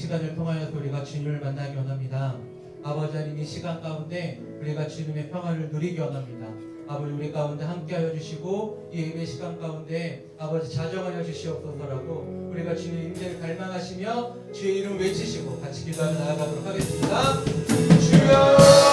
시간을 통하여서 우리가 주님을 만나기 원합니다. 아버지 하나님, 이 시간 가운데 우리가 주님의 평화를 누리기 원합니다. 아버지, 우리 가운데 함께하여 주시고 이 예배 시간 가운데 아버지 자정하여 주시옵소서라고 우리가 주님의 임재를 갈망하시며 주의 이름 외치시고 같이 기도하며 나아가도록 하겠습니다. 주여!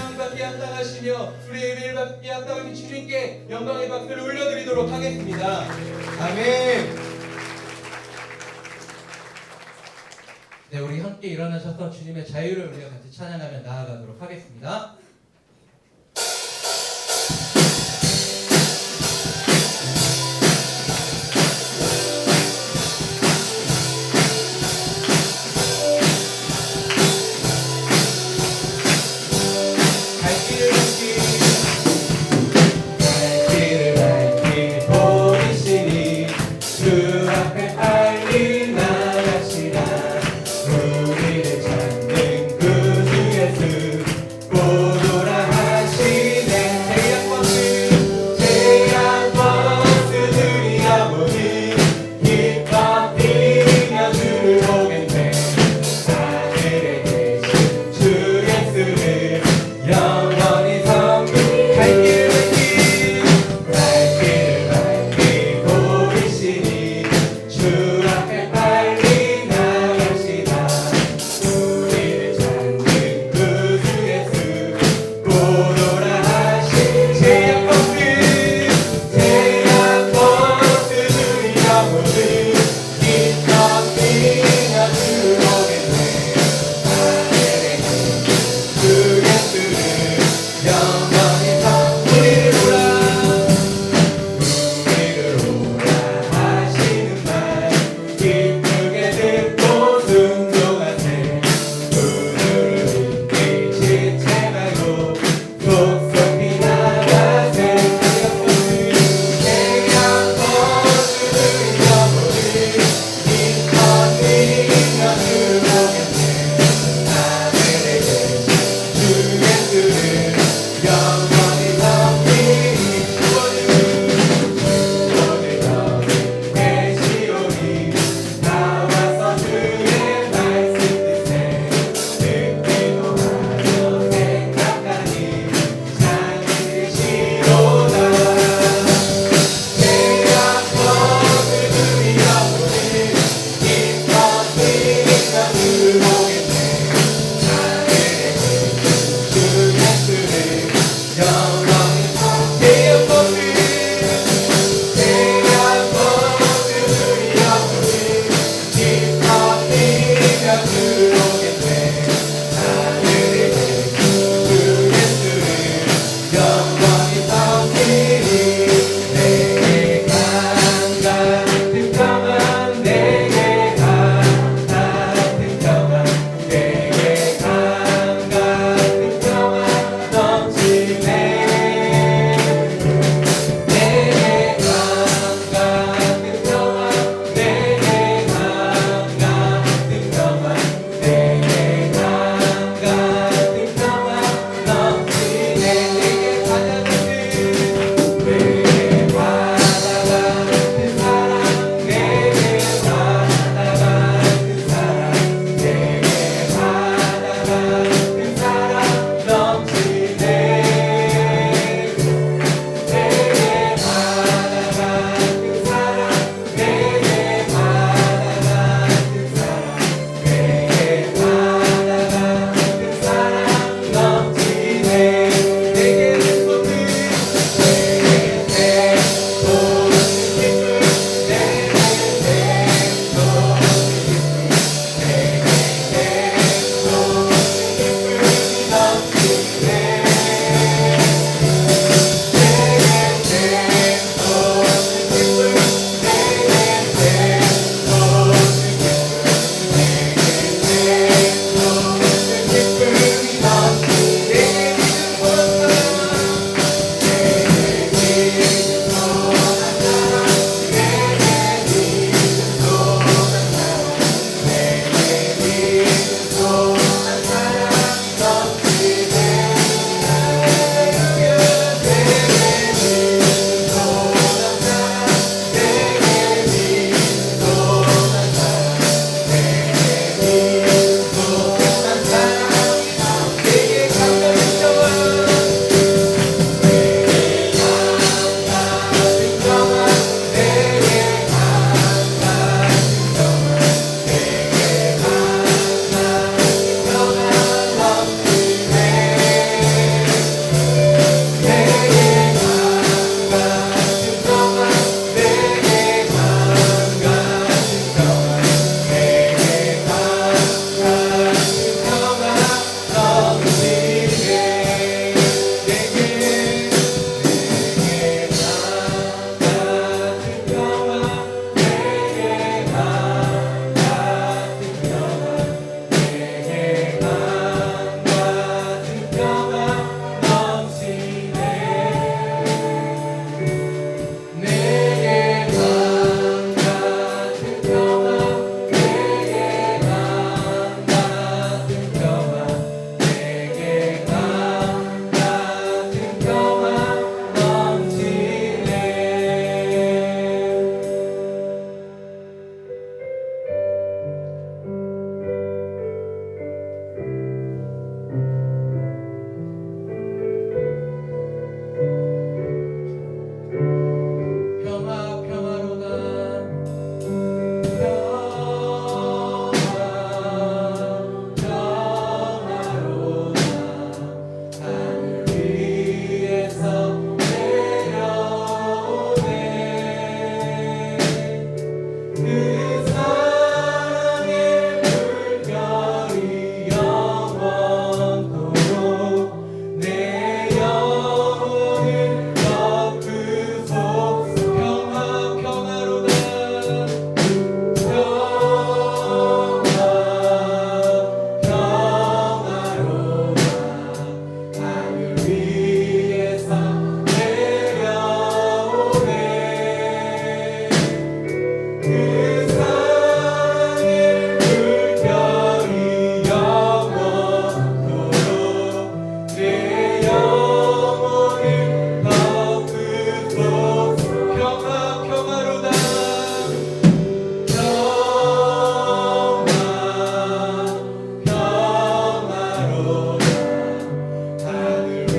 찬양받기 합당하시며 우리 예배를 받기 합당하신 주님께 영광의 박수를 올려드리도록 하겠습니다. 아멘. 네, 우리 함께 일어나셔서 주님의 자유를 우리가 같이 찬양하며 나아가도록 하겠습니다. 오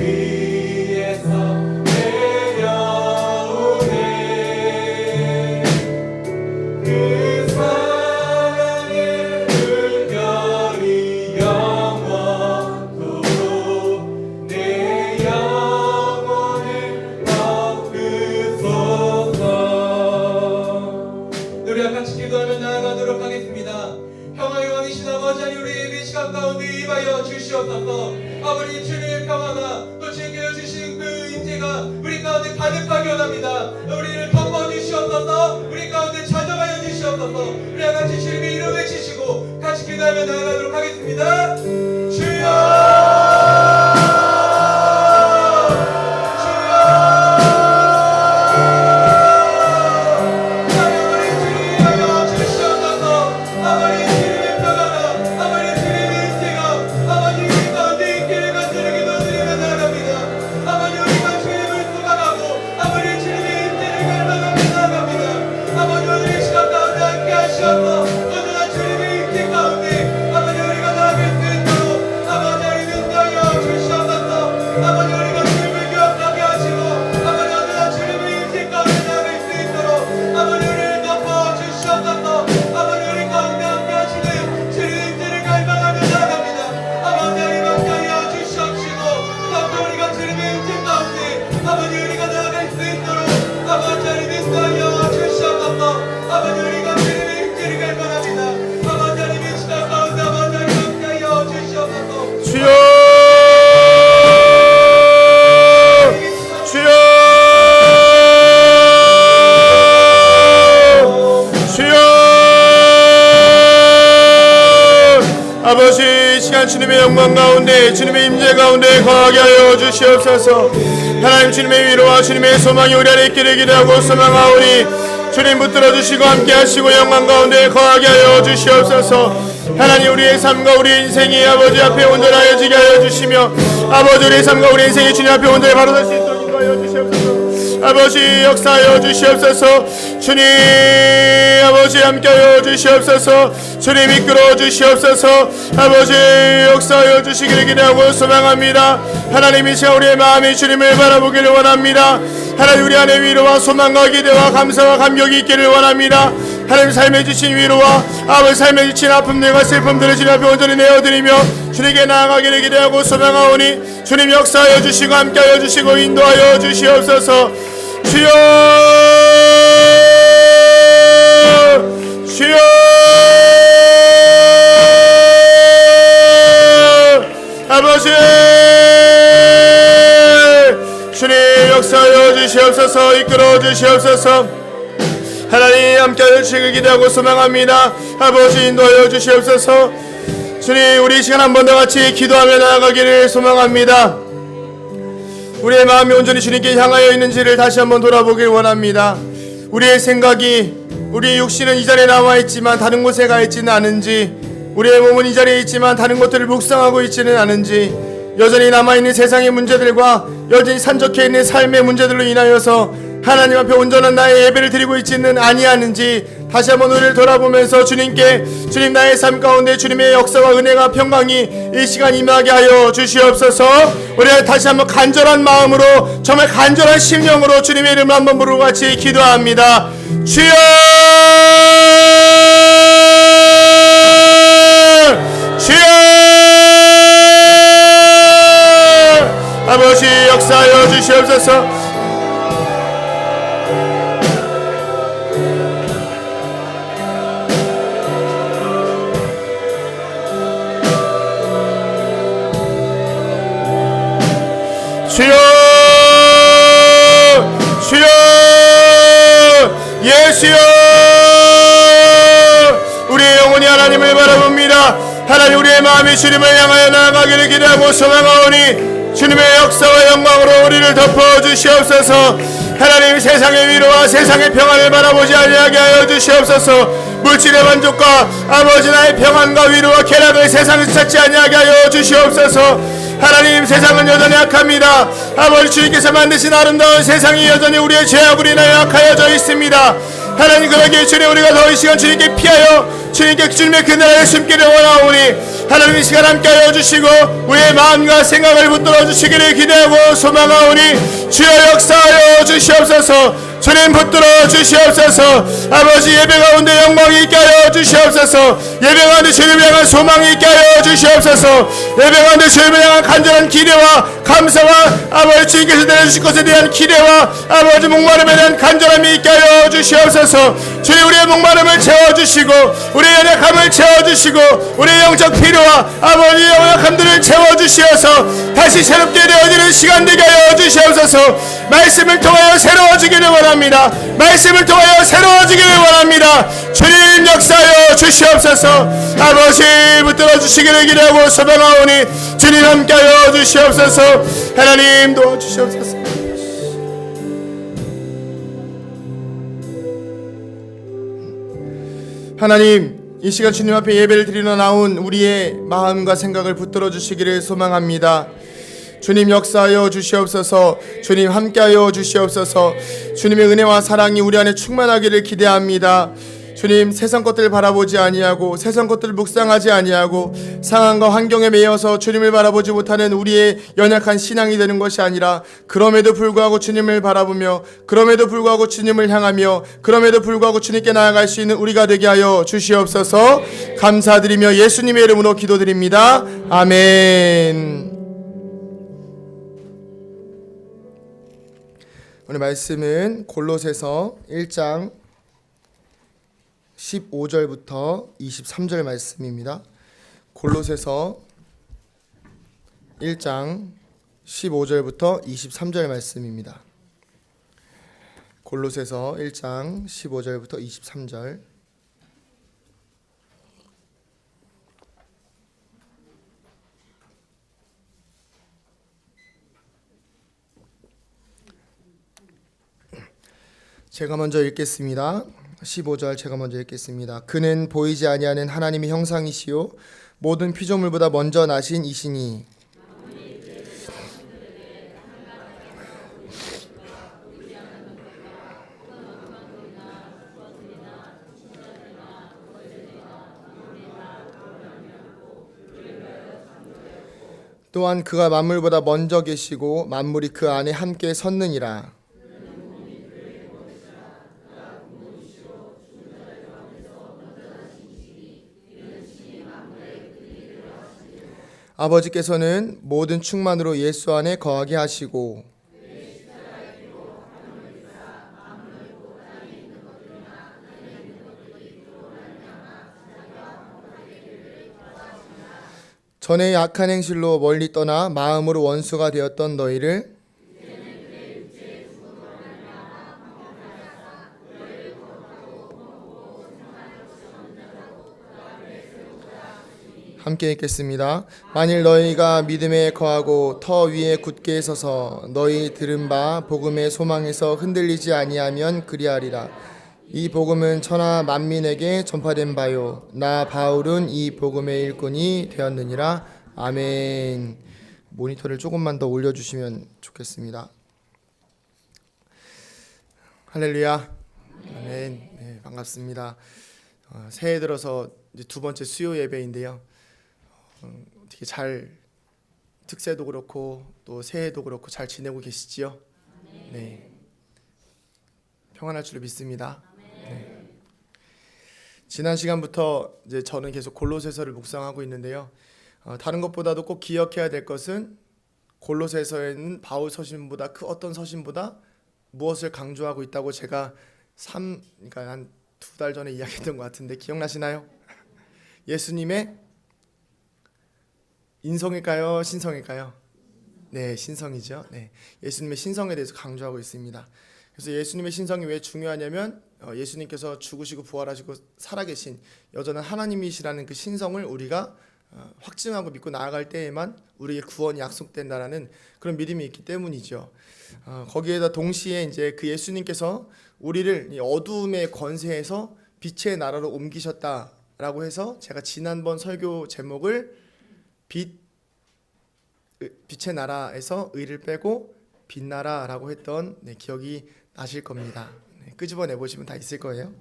위에서 내려오네. 그 사랑의 물결이 영원토록 내 영혼을 덮으소서. 우리 같이 기도하며 나아가도록 하겠습니다. 평화의 왕이신 아버지 하나님, 우리 예배 시간 가운데 임하여 주시옵소서. 아버지, 주님의 평화가 또 주님께서 주신 그 임재가 우리 가운데 가득하게 원합니다. 우리를 덮어주시옵소서. 우리 가운데 찾아가여 주시옵소서. 우리 같이 주님의 이름 외치시고 같이 기도하며 나아가도록 하겠습니다. 주여! 아버지, 시간 주님의 영광 가운데 주님의 임재 가운데 거하게 하여 주시옵소서. 하나님, 주님의 위로와 주님의 소망이 우리 안에 있기를 기대하고 소망하오니 주님 붙들어 주시고 함께 하시고 영광 가운데 거하게 하여 주시옵소서. 하나님, 우리의 삶과 우리의 인생이 아버지 앞에 온전하여지게 하여 주시며 아버지, 우리의 삶과 우리의 인생이 주님 앞에 온전히 바로 설 수 있도록 인도하여 주시옵소서. 아버지, 역사하여 주시옵소서. 주님 아버지, 함께하여 주시옵소서. 주님 이끌어 주시옵소서. 아버지, 역사하여 주시기를 기대하고 소망합니다. 하나님, 이 시간 우리의 마음이 주님을 바라보기를 원합니다. 하나님, 우리 안에 위로와 소망과 기대와 감사와 감격이 있기를 원합니다. 하나님, 삶에 지친 위로와 아버지 삶에 지친 아픔들과 슬픔들을 주님 앞에 온전히 내어드리며 주님께 나아가기를 기대하고 소망하오니 주님 역사하여 주시고 함께하여 주시고 인도하여 주시옵소서. 주여, 주여, 아버지, 주님 역사하여 주시옵소서. 이끌어 주시옵소서. 하나님, 함께하여 주시길 기대하고 소망합니다. 아버지, 인도하여 주시옵소서. 주님, 우리 시간 한 번 더 같이 기도하며 나아가기를 소망합니다. 우리의 마음이 온전히 주님께 향하여 있는지를 다시 한번 돌아보길 원합니다. 우리의 생각이, 우리의 육신은 이 자리에 나와 있지만 다른 곳에 가 있지는 않은지, 우리의 몸은 이 자리에 있지만 다른 것들을 묵상하고 있지는 않은지, 여전히 남아있는 세상의 문제들과 여전히 산적해 있는 삶의 문제들로 인하여서 하나님 앞에 온전한 나의 예배를 드리고 있지는 아니하는지 다시 한번 우리를 돌아보면서 주님께, 주님 나의 삶 가운데 주님의 역사와 은혜가 평강이 이 시간 임하게 하여 주시옵소서. 우리 다시 한번 간절한 마음으로, 정말 간절한 심령으로 주님의 이름을 한번 부르고 같이 기도합니다. 주여, 주여, 아버지 역사하여 주시옵소서. 주여, 주여, 예수여, 우리의 영혼이 하나님을 바라봅니다. 하나님, 우리의 마음이 주님을 향하여 나아가기를 기대하고 소망하오니 주님의 역사와 영광으로 우리를 덮어주시옵소서. 하나님, 세상의 위로와 세상의 평안을 바라보지 아니하게 하여 주시옵소서. 물질의 만족과 아버지 나의 평안과 위로와 쾌락을 세상에서 찾지 아니하게 하여 주시옵소서. 하나님, 세상은 여전히 악합니다. 아버지, 주님께서 만드신 아름다운 세상이 여전히 우리의 죄악으로 인하여 악하여져 있습니다. 하나님, 그러기에 주님, 우리가 더 이 시간 주님께 피하여 주님께 주님의 그 나라에 숨기를 원하오니 하나님 이 시간 함께하여 주시고 우리의 마음과 생각을 붙들어 주시기를 기대하고 소망하오니 주여 역사하여 주시옵소서. 주님 붙들어 주시옵소서. 아버지 예배 가운데 영광이 있게 하여 주시옵소서. 예배 가운데 주님을 향한 소망이 있게 하여 주시옵소서. 예배 가운데 주님을 향한 간절한 기대와 감사와 아버지 주님께서 내려주실 것에 대한 기대와 아버지 목마름에 대한 간절함이 있게 하여 주시옵소서. 주님 우리의 목마름을 채워주시고 우리의 연약함을 채워주시고 우리의 영적 필요와 아버지 연약함들을 채워주시어서 다시 새롭게 되어지는 시간 되게 하여 주시옵소서. 말씀을 통하여 새로워지기를 원합니다. 말씀을 통하여 새로워지기를 원합니다. 주님 역사하여 주시옵소서. 아버지 붙들어 주시기를 기대하고 소망하오니 주님 함께하여 주시옵소서. 하나님 도와주시옵소서. 하나님 이 시간 주님 앞에 예배를 드리러 나온 우리의 마음과 생각을 붙들어 주시기를 소망합니다. 주님 역사하여 주시옵소서. 주님 함께하여 주시옵소서. 주님의 은혜와 사랑이 우리 안에 충만하기를 기대합니다. 주님 세상 것들을 바라보지 아니하고 세상 것들을 묵상하지 아니하고 상황과 환경에 매여서 주님을 바라보지 못하는 우리의 연약한 신앙이 되는 것이 아니라 그럼에도 불구하고 주님을 바라보며 그럼에도 불구하고 주님을 향하며 그럼에도 불구하고 주님께 나아갈 수 있는 우리가 되게 하여 주시옵소서. 감사드리며 예수님의 이름으로 기도드립니다. 아멘. 오늘 말씀은 골로새서 1장 15절부터 23절 말씀입니다. 골로새서 1장 15절부터 23절 말씀입니다. 골로새서 1장 15절부터 23절. 제가 먼저 읽겠습니다. 15절 제가 먼저 읽겠습니다. 그는 보이지 아니하는 하나님의 형상이시요 모든 피조물보다 먼저 나신 이시니 또한 그가 만물보다 먼저 계시고 만물이 그 안에 함께 섰느니라. 아버지께서는 모든 충만으로 예수 안에 거하게 하시고 전에 약한 행실로 멀리 떠나 마음으로 원수가 되었던 너희를 함께 읽겠습니다. 만일 너희가 믿음에 거하고 터 위에 굳게 서서 너희 들은 바 복음의 소망에서 흔들리지 아니하면 그리하리라. 이 복음은 천하 만민에게 전파된 바요 나 바울은 이 복음의 일꾼이 되었느니라. 아멘. 모니터를 조금만 더 올려주시면 좋겠습니다. 할렐루야. 아멘. 네, 반갑습니다. 새해 들어서 이제 두 번째 수요 예배인데요. 어떻게 잘 특세도 그렇고 또 새해도 그렇고 잘 지내고 계시지요? 네. 평안할 줄 믿습니다. 네. 지난 시간부터 이제 저는 계속 골로새서를 묵상하고 있는데요. 다른 것보다도 꼭 기억해야 될 것은 골로새서에는 바울 서신보다 그 어떤 서신보다 무엇을 강조하고 있다고 제가 그러니까 한 2달 전에 이야기했던 것 같은데 기억나시나요? 예수님의 인성일까요? 신성일까요? 네, 신성이죠. 네, 예수님의 신성에 대해서 강조하고 있습니다. 그래서 예수님의 신성이 왜 중요하냐면 예수님께서 죽으시고 부활하시고 살아계신 여전한 하나님이시라는 그 신성을 우리가 확증하고 믿고 나아갈 때에만 우리의 구원이 약속된다라는 그런 믿음이 있기 때문이죠. 거기에다 동시에 이제 그 예수님께서 우리를 이 어두움의 권세에서 빛의 나라로 옮기셨다라고 해서 제가 지난번 설교 제목을 빛의 나라에서 의를 빼고 빛나라라고 했던 기억이 나실 겁니다. 끄집어내 보시면 다 있을 거예요.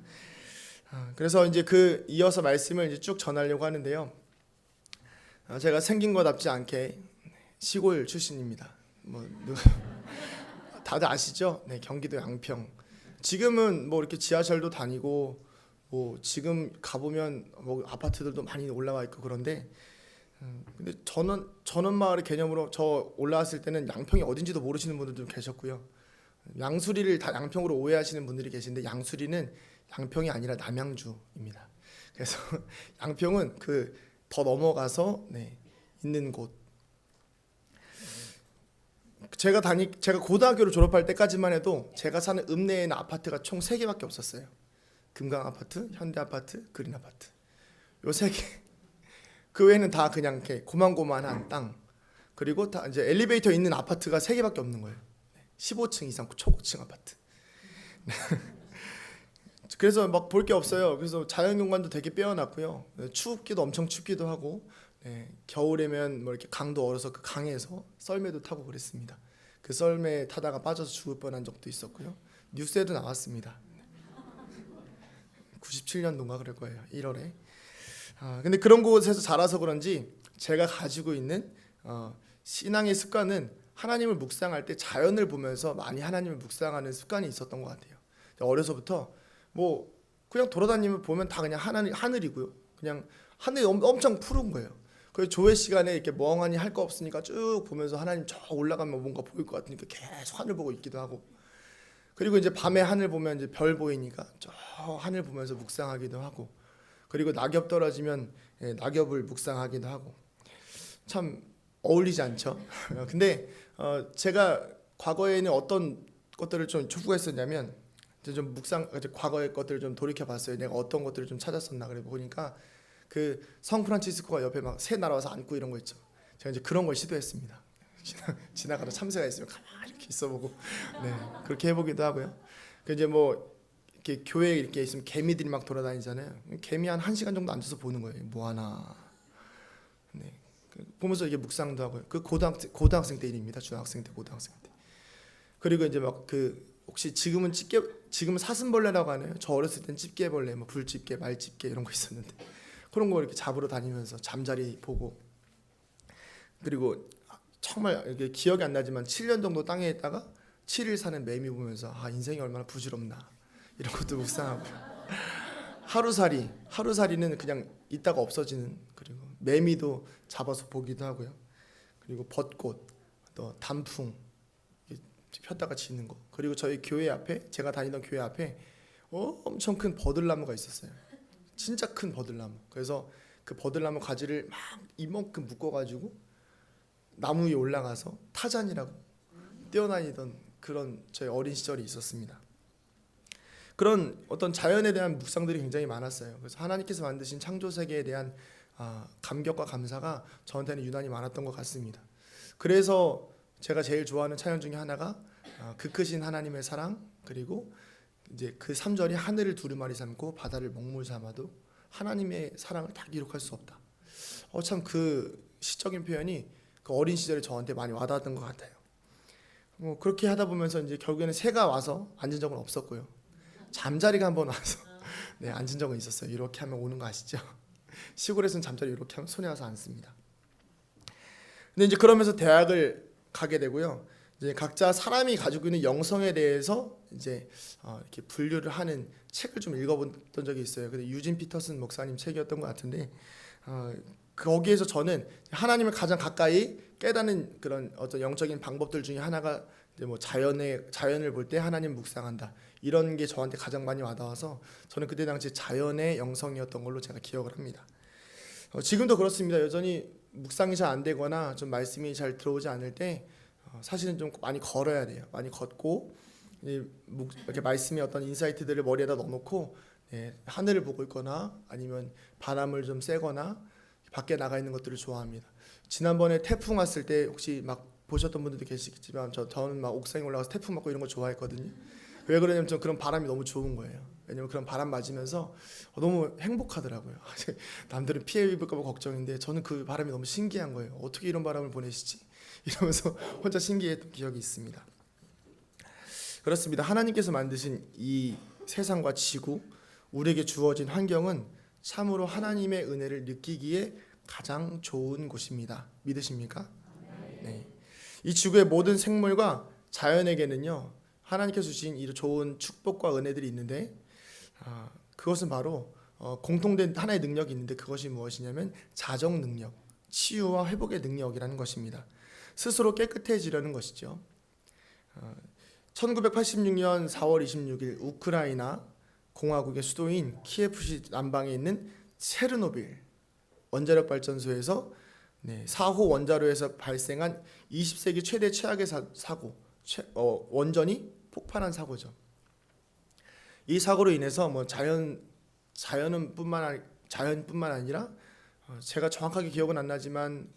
그래서 이제 그 이어서 말씀을 이제 쭉 전하려고 하는데요. 제가 생긴 거답지 않게 시골 출신입니다. 다들 아시죠? 네, 경기도 양평. 지금은 뭐 이렇게 지하철도 다니고 뭐 지금 가보면 뭐 아파트들도 많이 올라와 있고 그런데 근데 전원마을의 개념으로 저 올라왔을 때는 양평이 어딘지도 모르시는 분들도 좀 계셨고요. 양수리를 다 양평으로 오해하시는 분들이 계신데 양수리는 양평이 아니라 남양주입니다. 그래서 양평은 그 더 넘어가서 있는 곳. 제가 고등학교를 졸업할 때까지만 해도 제가 사는 읍내에는 아파트가 총 3개밖에 없었어요. 금강 아파트, 현대 아파트, 그린 아파트. 요 3개. 그 외에는 다 그냥 이렇게 고만고만한 땅. 그리고 다 이제 엘리베이터 있는 아파트가 3개밖에 없는 거예요. 15층 이상 초고층 아파트. 그래서 막 볼 게 없어요. 그래서 자연경관도 되게 빼어났고요. 춥기도 엄청 춥기도 하고, 겨울에면 뭐 이렇게 강도 얼어서 그 강에서 썰매도 타고 그랬습니다. 그 썰매 타다가 빠져서 죽을 뻔한 적도 있었고요. 뉴스에도 나왔습니다. 97년도인가 그럴 거예요. 1월에. 근데 그런 곳에서 자라서 그런지 제가 가지고 있는 신앙의 습관은 하나님을 묵상할 때 자연을 보면서 많이 하나님을 묵상하는 습관이 있었던 것 같아요. 어려서부터 뭐 그냥 돌아다니면 보면 다 그냥 하늘이고요. 그냥 하늘이 엄청 푸른 거예요. 그래서 조회 시간에 이렇게 멍하니 할 거 없으니까 쭉 보면서 하나님 저 올라가면 뭔가 보일 것 같으니까 계속 하늘 보고 있기도 하고. 그리고 이제 밤에 하늘 보면 이제 별 보이니까 저 하늘 보면서 묵상하기도 하고. 그리고 낙엽 떨어지면 낙엽을 묵상하기도 하고. 참 어울리지 않죠? 근데 제가 과거에는 어떤 것들을 좀 추구했었냐면 좀 과거의 것들을 좀 돌이켜봤어요. 내가 어떤 것들을 좀 찾았었나 그래 보니까 그 성프란치스코가 옆에 막 새 날아와서 앉고 이런 거 있죠. 제가 이제 그런 걸 시도했습니다. 지나가다 참새가 있으면 가만히 이렇게 있어보고, 그렇게 해보기도 하고요. 그 이제 뭐 이렇게 교회에 이렇게 있으면 개미들이 막 돌아다니잖아요. 개미 한 1시간 정도 앉아서 보는 거예요. 뭐 하나. 보면서 이게 묵상도 하고요. 그 고등학생 때 일입니다. 중학생 때, 고등학생 때. 그리고 이제 막 혹시 지금은 사슴벌레라고 하네요. 저 어렸을 땐 집게벌레, 뭐 불집게, 말집게 이런 거 있었는데 그런 거 이렇게 잡으러 다니면서 잠자리 보고. 그리고 정말 이게 기억이 안 나지만 7년 정도 땅에 있다가 7일 사는 매미 보면서 인생이 얼마나 부질없나 이런 것도 묵상하고요. 하루살이는 그냥 있다가 없어지는. 그리고 매미도 잡아서 보기도 하고요. 그리고 벚꽃, 또 단풍 폈다가 지는 거. 그리고 저희 교회 앞에, 제가 다니던 교회 앞에 엄청 큰 버들나무가 있었어요. 진짜 큰 버들나무. 그래서 그 버들나무 가지를 막 이만큼 묶어가지고 나무 위에 올라가서 타잔이라고 뛰어다니던 그런 저희 어린 시절이 있었습니다. 그런 어떤 자연에 대한 묵상들이 굉장히 많았어요. 그래서 하나님께서 만드신 창조 세계에 대한 감격과 감사가 저한테는 유난히 많았던 것 같습니다. 그래서 제가 제일 좋아하는 찬양 중에 하나가 그 크신 하나님의 사랑, 그리고 이제 그 3절이 하늘을 두루마리 삼고 바다를 먹물 삼아도 하나님의 사랑을 다 기록할 수 없다. 참 그 시적인 표현이 그 어린 시절에 저한테 많이 와닿았던 것 같아요. 그렇게 하다 보면서 이제 결국에는 새가 와서 앉은 적은 없었고요. 잠자리가 한번 와서 앉은 적은 있었어요. 이렇게 하면 오는 거 아시죠? 시골에서는 잠자리 이렇게 하면 손에 와서 앉습니다. 근데 이제 그러면서 대학을 가게 되고요. 이제 각자 사람이 가지고 있는 영성에 대해서 이제 이렇게 분류를 하는 책을 좀 읽어본 적이 있어요. 근데 유진 피터슨 목사님 책이었던 것 같은데 거기에서 저는 하나님을 가장 가까이 깨닫는 그런 어떤 영적인 방법들 중에 하나가 이제 뭐 자연을 볼 때 하나님 묵상한다, 이런 게 저한테 가장 많이 와닿아서 저는 그때 당시 자연의 영성이었던 걸로 제가 기억을 합니다. 지금도 그렇습니다. 여전히 묵상이 잘 안 되거나 좀 말씀이 잘 들어오지 않을 때 사실은 좀 많이 걸어야 돼요. 많이 걷고 이렇게 말씀의 어떤 인사이트들을 머리에다 넣어놓고 하늘을 보고 있거나 아니면 바람을 좀 쐬거나 밖에 나가 있는 것들을 좋아합니다. 지난번에 태풍 왔을 때 혹시 막 보셨던 분들도 계시겠지만 저는 막 옥상에 올라가서 태풍 맞고 이런 거 좋아했거든요. 왜 그러냐면 전 그런 바람이 너무 좋은 거예요. 왜냐면 그런 바람 맞으면서 너무 행복하더라고요. 남들은 피해 입을까 봐 걱정인데 저는 그 바람이 너무 신기한 거예요. 어떻게 이런 바람을 보내시지? 이러면서 혼자 신기했던 기억이 있습니다. 그렇습니다. 하나님께서 만드신 이 세상과 지구, 우리에게 주어진 환경은 참으로 하나님의 은혜를 느끼기에 가장 좋은 곳입니다. 믿으십니까? 네. 이 지구의 모든 생물과 자연에게는요, 하나님께서 주신 이 좋은 축복과 은혜들이 있는데, 그것은 바로 공통된 하나의 능력이 있는데, 그것이 무엇이냐면 자정 능력, 치유와 회복의 능력이라는 것입니다. 스스로 깨끗해지려는 것이죠. 1986년 4월 26일 우크라이나 공화국의 수도인 키예프시 남방에 있는 체르노빌 원자력 발전소에서 4호 원자로에서 발생한 20세기 최대 최악의 사고, 원전이 폭발한 사고죠. 이 사고로 인해서 자연뿐만 아니라 제가 정확하게 기억은 안 나지만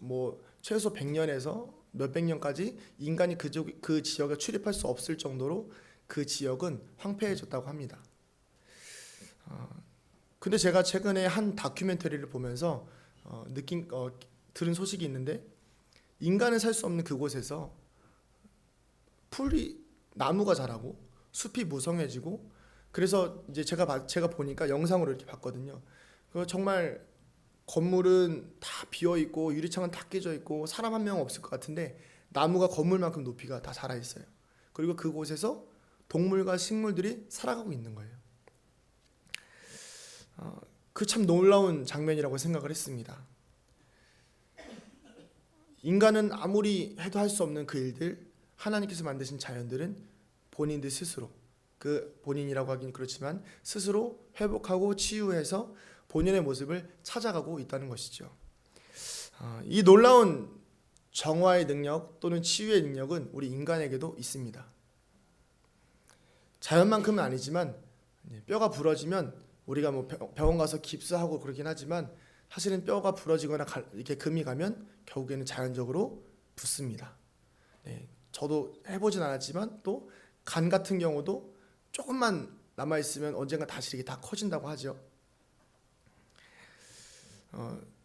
최소 100년에서 몇백 년까지 인간이 그 지역에 출입할 수 없을 정도로 그 지역은 황폐해졌다고 합니다. 근데 제가 최근에 한 다큐멘터리를 보면서 들은 소식이 있는데, 인간은 살 수 없는 그곳에서 나무가 자라고 숲이 무성해지고, 그래서 이제 제가 보니까 영상으로 이렇게 봤거든요. 정말 건물은 다 비어 있고 유리창은 다 깨져 있고 사람 한 명 없을 것 같은데 나무가 건물만큼 높이가 다 자라 있어요. 그리고 그곳에서 동물과 식물들이 살아가고 있는 거예요. 그 참 놀라운 장면이라고 생각을 했습니다. 인간은 아무리 해도 할 수 없는 그 일들, 하나님께서 만드신 자연들은 본인들 스스로, 본인이라고 하긴 그렇지만 스스로 회복하고 치유해서 본인의 모습을 찾아가고 있다는 것이죠. 이 놀라운 정화의 능력 또는 치유의 능력은 우리 인간에게도 있습니다. 자연만큼은 아니지만 뼈가 부러지면 우리가 병원 가서 깁스하고 그러긴 하지만 사실은 뼈가 부러지거나 이렇게 금이 가면 결국에는 자연적으로 붓습니다. 저도 해보진 않았지만 또 간 같은 경우도 조금만 남아 있으면 언젠가 다시 이게 다 커진다고 하죠.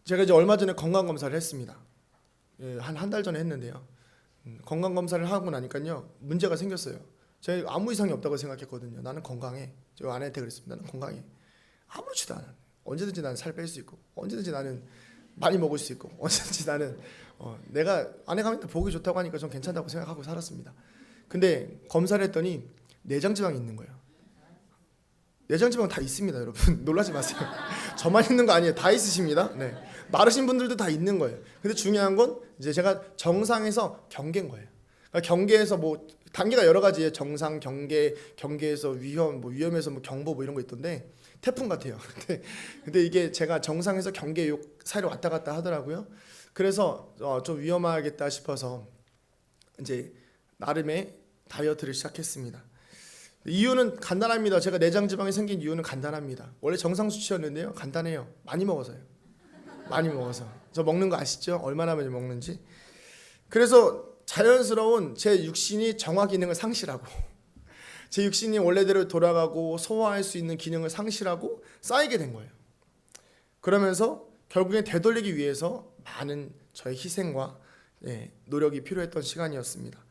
제가 이제 얼마 전에 건강 검사를 했습니다. 한 달 전에 했는데요. 건강 검사를 하고 나니까요, 문제가 생겼어요. 제가 아무 이상이 없다고 생각했거든요. 나는 건강해. 저 아내한테 그랬습니다. 나는 건강해. 아무렇지도 않아. 언제든지 나는 살 뺄 수 있고, 언제든지 나는 많이 먹을 수 있고, 언제든지 나는 내가 아내가 맨날 보기 좋다고 하니까 전 괜찮다고 생각하고 살았습니다. 근데 검사를 했더니 내장지방이 있는 거예요. 내장지방 다 있습니다, 여러분. 놀라지 마세요. 저만 있는 거 아니에요. 다 있으십니다. 마르신 분들도 다 있는 거예요. 근데 중요한 건 이제 제가 정상에서 경계인 거예요. 그러니까 경계에서 단계가 여러 가지예요. 정상, 경계에서 위험에서 경보 이런 거 있던데 태풍 같아요. 근데 이게 제가 정상에서 경계 사이로 왔다 갔다 하더라고요. 그래서 좀 위험하겠다 싶어서 이제 나름의 다이어트를 시작했습니다. 이유는 간단합니다. 제가 내장지방이 생긴 이유는 간단합니다. 원래 정상 수치였는데요, 간단해요. 많이 먹어서요. 많이 먹어서. 저 먹는 거 아시죠? 얼마나 많이 먹는지. 그래서 자연스러운 제 육신이 정화 기능을 상실하고, 제 육신이 원래대로 돌아가고 소화할 수 있는 기능을 상실하고 쌓이게 된 거예요. 그러면서 결국엔 되돌리기 위해서 많은 저의 희생과 노력이 필요했던 시간이었습니다.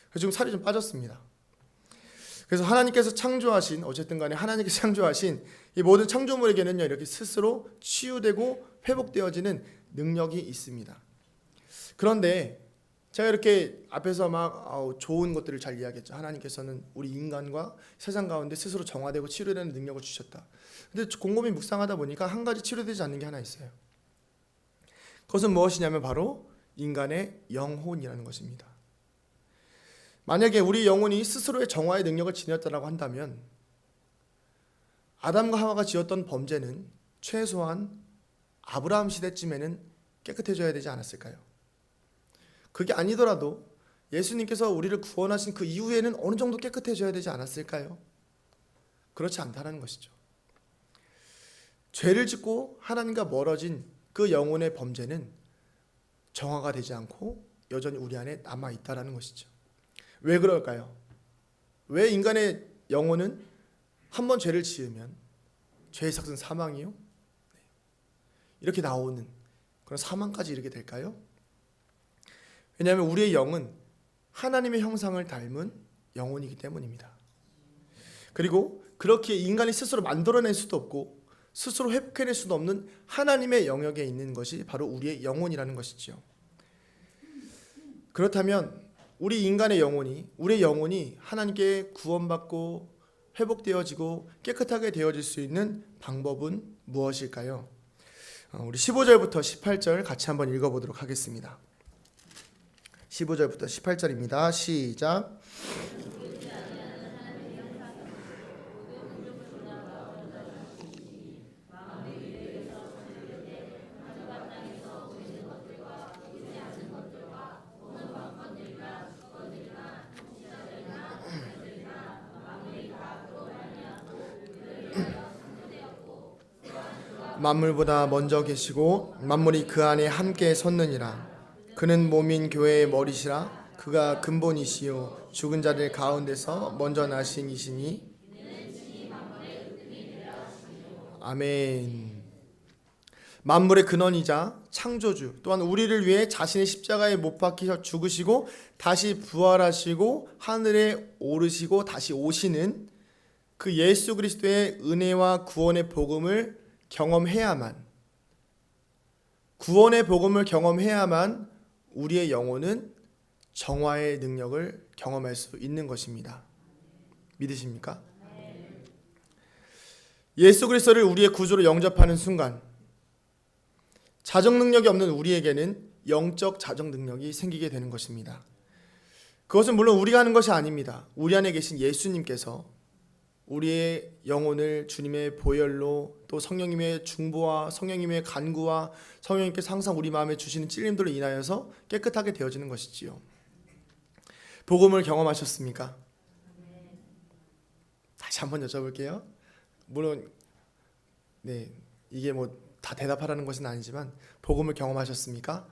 그래서 지금 살이 좀 빠졌습니다. 그래서 하나님께서 창조하신, 어쨌든 간에 하나님께서 창조하신 이 모든 창조물에게는요, 이렇게 스스로 치유되고 회복되어지는 능력이 있습니다. 그런데 제가 이렇게 앞에서 좋은 것들을 잘 이야기했죠. 하나님께서는 우리 인간과 세상 가운데 스스로 정화되고 치료되는 능력을 주셨다. 근데 곰곰이 묵상하다 보니까 한 가지 치료되지 않는 게 하나 있어요. 그것은 무엇이냐면 바로 인간의 영혼이라는 것입니다. 만약에 우리 영혼이 스스로의 정화의 능력을 지녔다고 한다면 아담과 하와가 지었던 범죄는 최소한 아브라함 시대쯤에는 깨끗해져야 되지 않았을까요? 그게 아니더라도 예수님께서 우리를 구원하신 그 이후에는 어느 정도 깨끗해져야 되지 않았을까요? 그렇지 않다는 것이죠. 죄를 짓고 하나님과 멀어진 그 영혼의 범죄는 정화가 되지 않고 여전히 우리 안에 남아있다는 것이죠. 왜 그럴까요? 왜 인간의 영혼은 한 번 죄를 지으면 죄의 삭은 사망이요? 이렇게 나오는 그런 사망까지 이르게 될까요? 왜냐하면 우리의 영은 하나님의 형상을 닮은 영혼이기 때문입니다. 그리고 그렇게 인간이 스스로 만들어낼 수도 없고 스스로 회복해낼 수도 없는 하나님의 영역에 있는 것이 바로 우리의 영혼이라는 것이죠. 그렇다면 우리의 영혼이 하나님께 구원받고 회복되어지고 깨끗하게 되어질 수 있는 방법은 무엇일까요? 우리 15절부터 18절 같이 한번 읽어보도록 하겠습니다. 15절부터 18절입니다. 시작. 만물보다 먼저 계시고 만물이 그 안에 함께 섰느니라. 그는 몸인 교회의 머리시라. 그가 근본이시요 죽은 자들 가운데서 먼저 나신 이시니. 아멘. 만물의 근원이자 창조주, 또한 우리를 위해 자신의 십자가에 못 박히셔 죽으시고 다시 부활하시고 하늘에 오르시고 다시 오시는 그 예수 그리스도의 은혜와 구원의 복음을 구원의 복음을 경험해야만 우리의 영혼은 정화의 능력을 경험할 수 있는 것입니다. 믿으십니까? 예수 그리스도를 우리의 구주로 영접하는 순간 자정 능력이 없는 우리에게는 영적 자정 능력이 생기게 되는 것입니다. 그것은 물론 우리가 하는 것이 아닙니다. 우리 안에 계신 예수님께서 우리의 영혼을 주님의 보혈로, 또 성령님의 중보와 성령님의 간구와 성령님께서 항상 우리 마음에 주시는 찔림들로 인하여서 깨끗하게 되어지는 것이지요. 복음을 경험하셨습니까? 다시 한번 여쭤볼게요. 물론 이게 다 대답하라는 것은 아니지만 복음을 경험하셨습니까?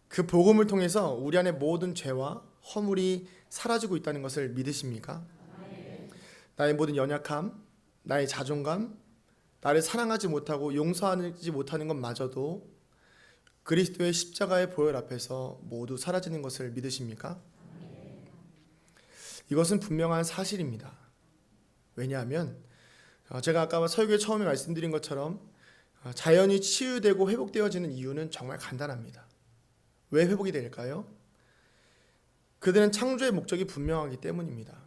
그 복음을 통해서 우리 안에 모든 죄와 허물이 사라지고 있다는 것을 믿으십니까? 나의 모든 연약함, 나의 자존감, 나를 사랑하지 못하고 용서하지 못하는 것마저도 그리스도의 십자가의 보혈 앞에서 모두 사라지는 것을 믿으십니까? 이것은 분명한 사실입니다. 왜냐하면 제가 아까 설교에 처음에 말씀드린 것처럼 자연이 치유되고 회복되어지는 이유는 정말 간단합니다. 왜 회복이 될까요? 그들은 창조의 목적이 분명하기 때문입니다.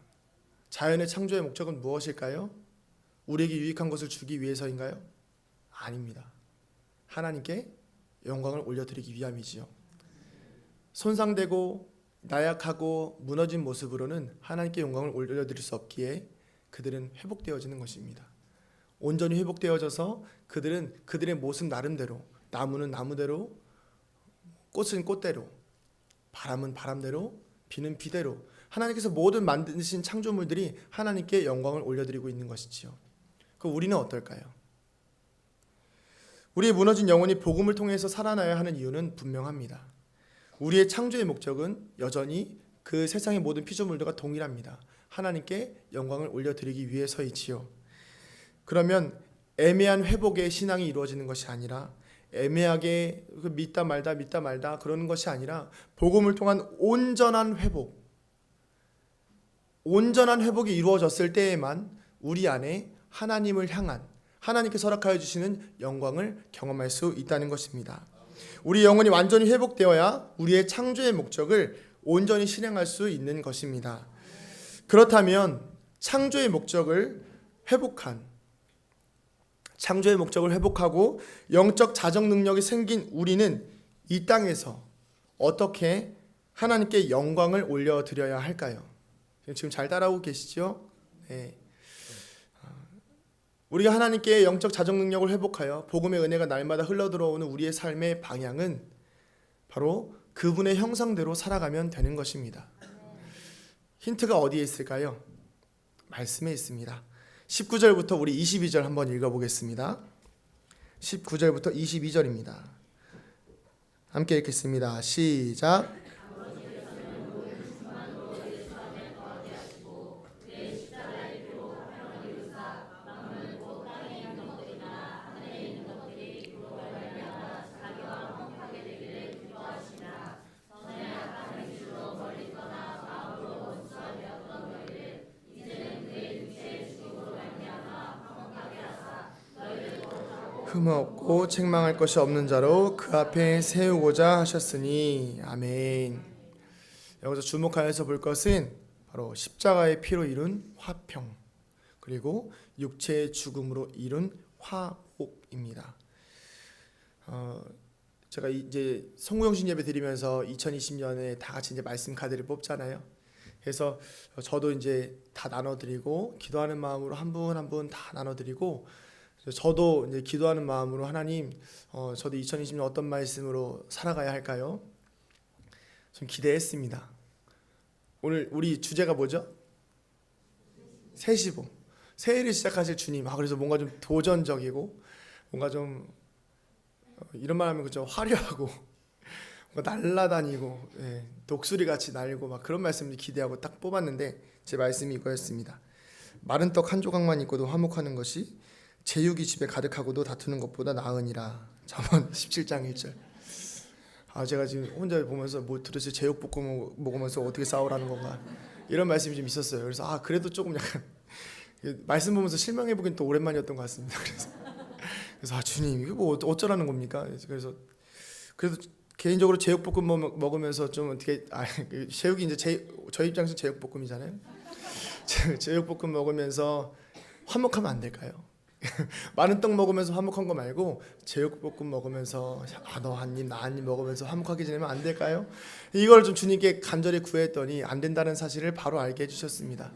자연의 창조의 목적은 무엇일까요? 우리에게 유익한 것을 주기 위해서인가요? 아닙니다. 하나님께 영광을 올려드리기 위함이지요. 손상되고 나약하고 무너진 모습으로는 하나님께 영광을 올려드릴 수 없기에 그들은 회복되어지는 것입니다. 온전히 회복되어져서 그들은 그들의 모습 나름대로, 나무는 나무대로, 꽃은 꽃대로, 바람은 바람대로, 비는 비대로 하나님께서 모든 만드신 창조물들이 하나님께 영광을 올려드리고 있는 것이지요. 그럼 우리는 어떨까요? 우리의 무너진 영혼이 복음을 통해서 살아나야 하는 이유는 분명합니다. 우리의 창조의 목적은 여전히 그 세상의 모든 피조물들과 동일합니다. 하나님께 영광을 올려드리기 위해서이지요. 그러면 애매한 회복의 신앙이 이루어지는 것이 아니라 애매하게 믿다 말다 그러는 것이 아니라 복음을 통한 온전한 회복이 이루어졌을 때에만 우리 안에 하나님을 향한 하나님께서 허락하여 주시는 영광을 경험할 수 있다는 것입니다. 우리 영혼이 완전히 회복되어야 우리의 창조의 목적을 온전히 실행할 수 있는 것입니다. 그렇다면 창조의 목적을 회복하고 영적 자정 능력이 생긴 우리는 이 땅에서 어떻게 하나님께 영광을 올려드려야 할까요? 지금 잘 따라오고 계시죠? 네. 우리가 하나님께 영적 자정 능력을 회복하여 복음의 은혜가 날마다 흘러들어오는 우리의 삶의 방향은 바로 그분의 형상대로 살아가면 되는 것입니다. 힌트가 어디에 있을까요? 말씀에 있습니다. 19절부터 우리 22절 한번 읽어보겠습니다. 19절부터 22절입니다. 함께 읽겠습니다. 시작. 흠없고 책망할 것이 없는 자로 그 앞에 세우고자 하셨으니. 아멘. 여기서 주목하여서 볼 것은 바로 십자가의 피로 이룬 화평, 그리고 육체의 죽음으로 이룬 화목입니다. 제가 이제 송구영신 예배 드리면서 2020년에 다 같이 이제 말씀 카드를 뽑잖아요. 그래서 저도 이제 다 나눠드리고, 기도하는 마음으로 한 분 한 분 다 나눠드리고, 저도 이제 기도하는 마음으로 하나님, 저도 2020년 어떤 말씀으로 살아가야 할까요? 좀 기대했습니다. 오늘 우리 주제가 뭐죠? 새시보. 새해를 시작하실 주님. 그래서 뭔가 좀 도전적이고, 뭔가 좀 이런 말하면 그죠, 화려하고 뭔가 날라다니고, 독수리 같이 날고 막 그런 말씀을 기대하고 딱 뽑았는데, 제 말씀이 이거였습니다. 마른 떡 한 조각만 있고도 화목하는 것이 제육이 집에 가득하고도 다투는 것보다 나으니라. 잠언 17장 1절. 제가 지금 혼자 보면서 뭐 도대체 제육볶음 먹으면서 어떻게 싸우라는 건가, 이런 말씀이 좀 있었어요. 그래서 그래도 조금 약간 말씀 보면서 실망해보긴 또 오랜만이었던 것 같습니다. 그래서 주님, 이게 뭐 어쩌라는 겁니까? 그래서 개인적으로 제육볶음 먹으면서 좀 어떻게, 제육이 이제 저희 입장에서 제육볶음이잖아요. 제육볶음 먹으면서 화목하면 안 될까요? 마른 떡 먹으면서 화목한 거 말고 제육볶음 먹으면서 너 한 입 나 한 입 먹으면서 화목하게 지내면 안 될까요? 이걸 좀 주님께 간절히 구했더니 안 된다는 사실을 바로 알게 해주셨습니다.